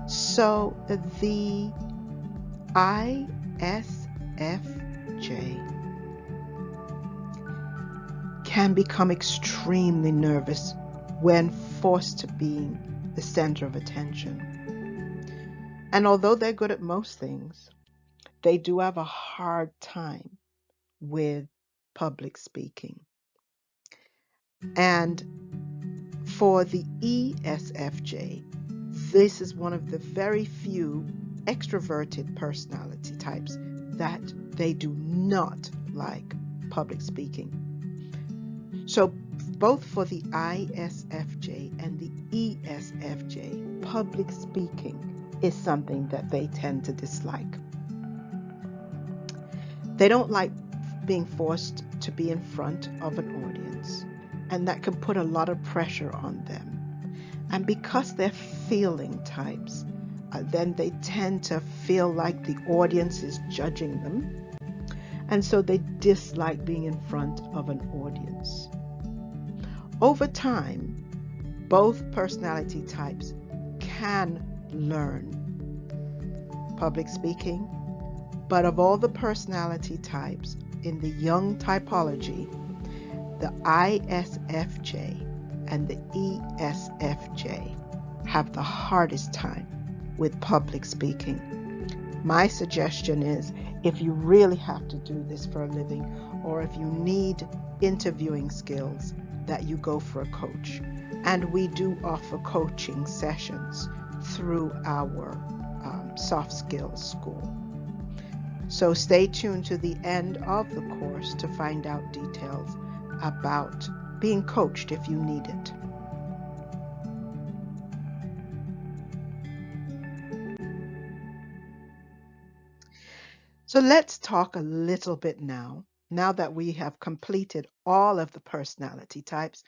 So the ISFJ can become extremely nervous when forced to be the center of attention. And although they're good at most things, they do have a hard time with public speaking. And for the ESFJ, this is one of the very few extroverted personality types that they do not like public speaking. So both for the ISFJ and the ESFJ, public speaking is something that they tend to dislike. They don't like being forced to be in front of an audience, and that can put a lot of pressure on them. And because they're feeling types, then they tend to feel like the audience is judging them, and so they dislike being in front of an audience. Over time, both personality types can learn public speaking, but of all the personality types in the Jung typology, the ISFJ and the ESFJ have the hardest time with public speaking. My suggestion is, if you really have to do this for a living, or if you need interviewing skills, that you go for a coach. And we do offer coaching sessions through our soft skills school. So stay tuned to the end of the course to find out details about being coached if you need it. So let's talk a little bit now that we have completed all of the personality types,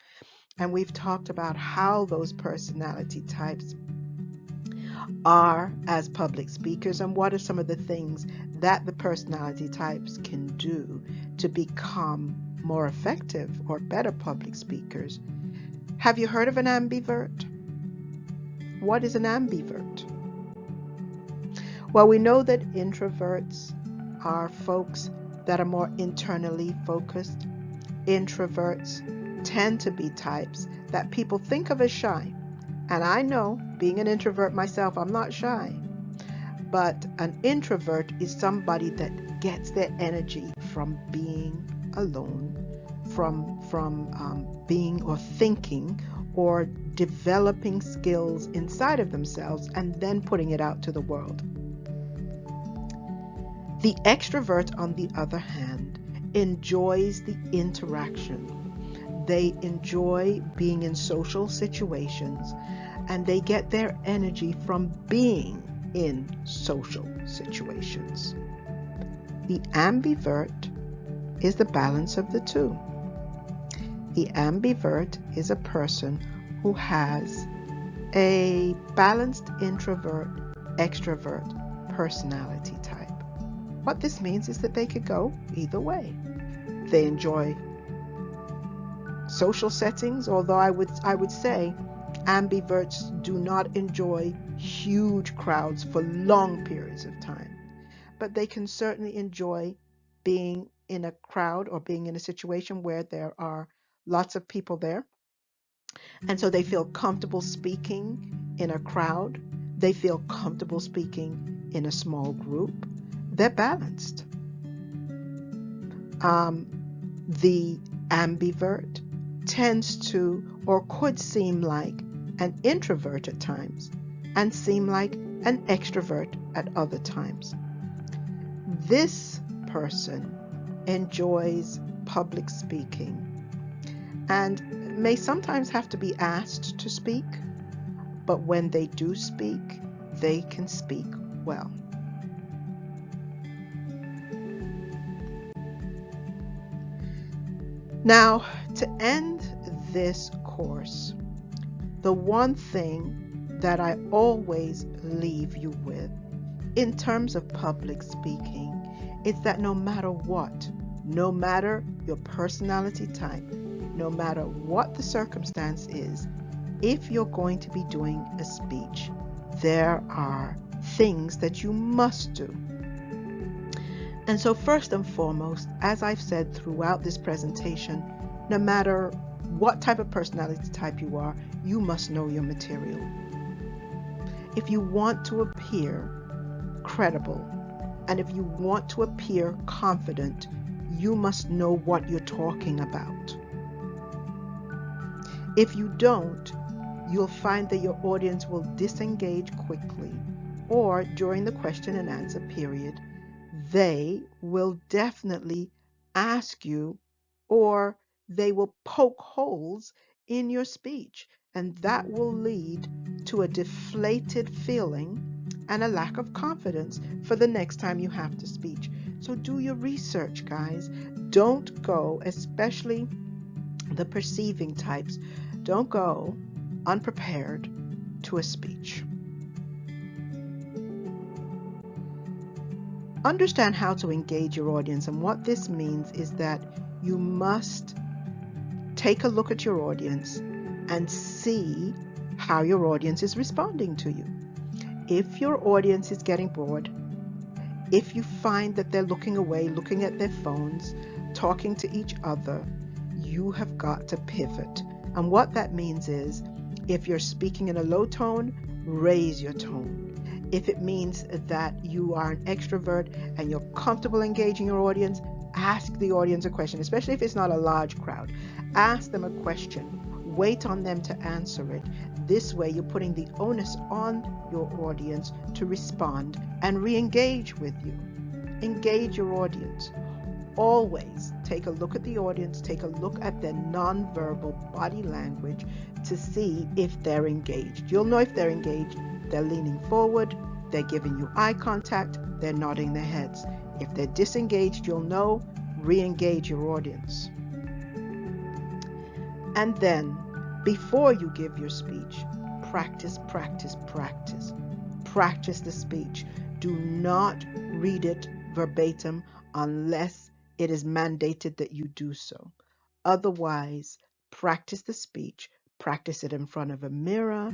and we've talked about how those personality types are as public speakers, and what are some of the things that the personality types can do to become more effective or better public speakers. Have you heard of an ambivert? What is an ambivert? Well, we know that introverts are folks that are more internally focused. Introverts tend to be types that people think of as shy. And I know, being an introvert myself, I'm not shy. But an introvert is somebody that gets their energy from being alone, from being or thinking or developing skills inside of themselves and then putting it out to the world. The extrovert, on the other hand, enjoys the interaction. They enjoy being in social situations, and they get their energy from being in social situations. The ambivert is the balance of the two. The ambivert is a person who has a balanced introvert-extrovert personality type. What this means is that they could go either way. They enjoy social settings, although I would say ambiverts do not enjoy huge crowds for long periods of time, but they can certainly enjoy being in a crowd or being in a situation where there are lots of people there, and so they feel comfortable speaking in a crowd. They feel comfortable speaking in a small group. They're balanced. The ambivert tends to, or could seem like, an introvert at times and seem like an extrovert at other times. This person enjoys public speaking and may sometimes have to be asked to speak, but when they do speak, they can speak well. Now, to end this course, the one thing that I always leave you with in terms of public speaking is that no matter what, no matter your personality type, no matter what the circumstance is, if you're going to be doing a speech, there are things that you must do. And so first and foremost, as I've said throughout this presentation, no matter what type of personality type you are, you must know your material. If you want to appear credible, and if you want to appear confident, you must know what you're talking about. If you don't, you'll find that your audience will disengage quickly, or during the question and answer period, they will definitely ask you, or they will poke holes in your speech, and that will lead to a deflated feeling and a lack of confidence for the next time you have to speak. So do your research, guys. Don't go, especially the perceiving types, don't go unprepared to a speech. Understand how to engage your audience, and what this means is that you must take a look at your audience and see how your audience is responding to you. If your audience is getting bored, if you find that they're looking away, looking at their phones, talking to each other, you have got to pivot. And what that means is, if you're speaking in a low tone, raise your tone. If it means that you are an extrovert and you're comfortable engaging your audience, ask the audience a question, especially if it's not a large crowd. Ask them a question. Wait on them to answer it. This way, you're putting the onus on your audience to respond and re-engage with you. Engage your audience. Always take a look at the audience, take a look at their nonverbal body language to see if they're engaged. You'll know if they're engaged. They're leaning forward, they're giving you eye contact, they're nodding their heads. If they're disengaged, you'll know, re-engage your audience. And then, before you give your speech, practice, practice, practice. Practice the speech. Do not read it verbatim unless it is mandated that you do so. Otherwise, practice the speech. Practice it in front of a mirror.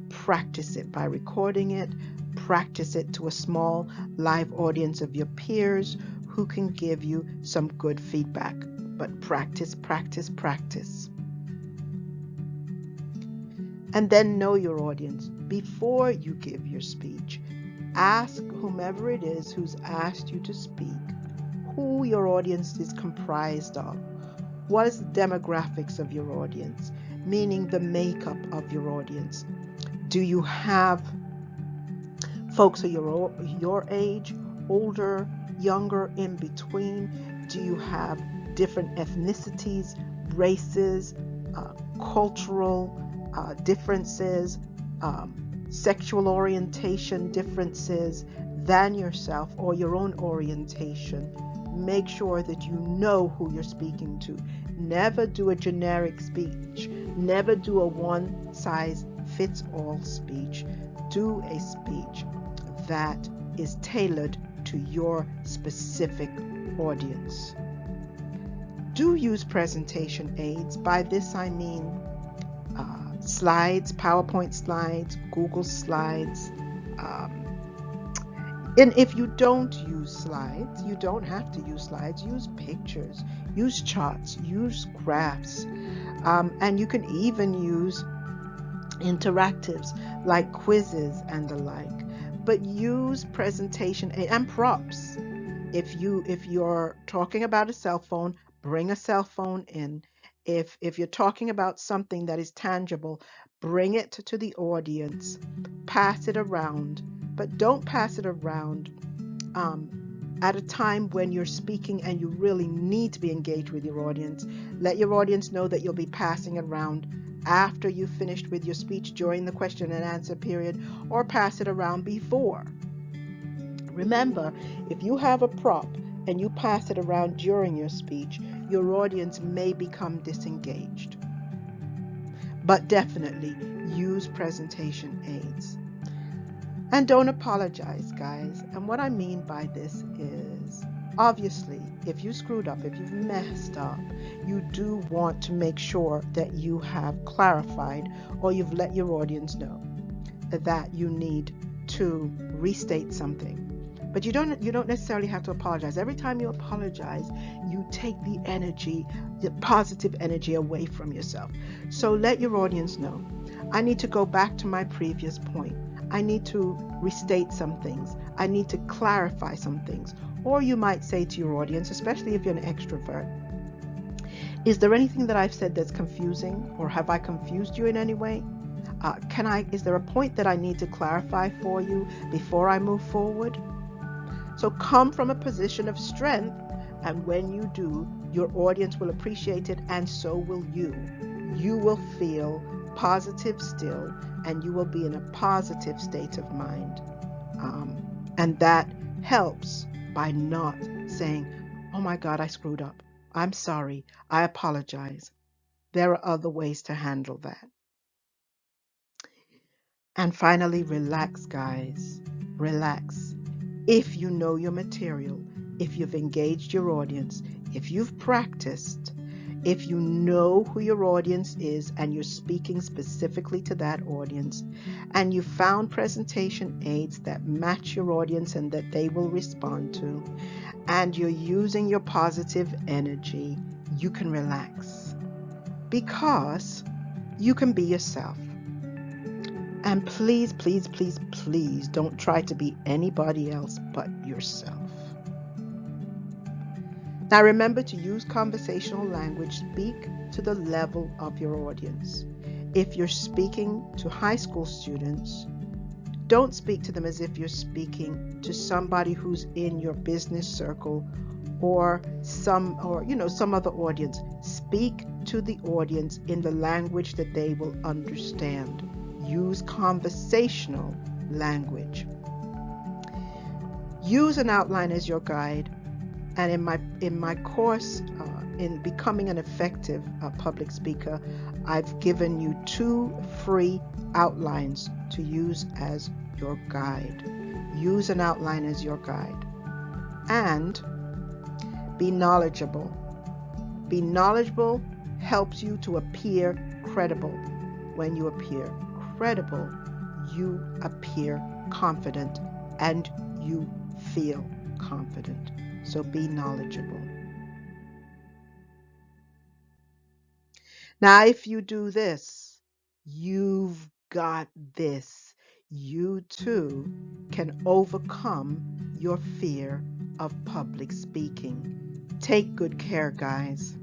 Practice it by recording it. Practice it to a small live audience of your peers who can give you some good feedback. But practice, practice, practice. And then know your audience. Before you give your speech, ask whomever it is who's asked you to speak who your audience is comprised of. What is the demographics of your audience? Meaning the makeup of your audience. Do you have folks of your age, older, younger, in between? Do you have different ethnicities, races, cultural differences, sexual orientation differences than yourself, or your own orientation? Make sure that you know who you're speaking to. Never do a generic speech. Never do a one-size-fits-all speech. Do a speech that is tailored to your specific audience. Do use presentation aids. By this I mean slides, PowerPoint slides, Google slides. And if you don't use slides, you don't have to use slides. Use pictures, use charts, use graphs. And you can even use interactives like quizzes and the like. But use presentation and props. If you're talking about a cell phone, bring a cell phone in. If you're talking about something that is tangible, bring it to the audience. Pass it around. But don't pass it around at a time when you're speaking and you really need to be engaged with your audience. Let your audience know that you'll be passing it around after you've finished with your speech during the question and answer period, or pass it around before. Remember, if you have a prop and you pass it around during your speech, your audience may become disengaged. But definitely use presentation aids. And don't apologize, guys. And what I mean by this is, obviously, if you screwed up, if you've messed up, you do want to make sure that you have clarified or you've let your audience know. that you need to restate something. But you don't necessarily have to apologize. Every time you apologize, you take the energy, the positive energy away from yourself. So let your audience know, I need to go back to my previous point. I need to restate some things. I need to clarify some things. Or you might say to your audience, especially if you're an extrovert, is there anything that I've said that's confusing, or have I confused you in any way? Is there a point that I need to clarify for you before I move forward? So come from a position of strength, and when you do, your audience will appreciate it, and so will you. You will feel positive still, and you will be in a positive state of mind. And that helps by not saying, oh my God, I screwed up. I'm sorry. I apologize. There are other ways to handle that. And finally, relax, guys. Relax. If you know your material, if you've engaged your audience, if you've practiced, if you know who your audience is and you're speaking specifically to that audience, and you found presentation aids that match your audience and that they will respond to, and you're using your positive energy, you can relax because you can be yourself. And please, please, please, please don't try to be anybody else but yourself. Now remember to use conversational language. Speak to the level of your audience. If you're speaking to high school students, don't speak to them as if you're speaking to somebody who's in your business circle or some other audience. Speak to the audience in the language that they will understand. Use conversational language. Use an outline as your guide. And in my course, in becoming an effective public speaker, I've given you 2 free outlines to use as your guide. Use an outline as your guide. And be knowledgeable. Be knowledgeable helps you to appear credible. When you appear credible, you appear confident and you feel confident. So be knowledgeable. Now, if you do this, you've got this. You too can overcome your fear of public speaking. Take good care, guys.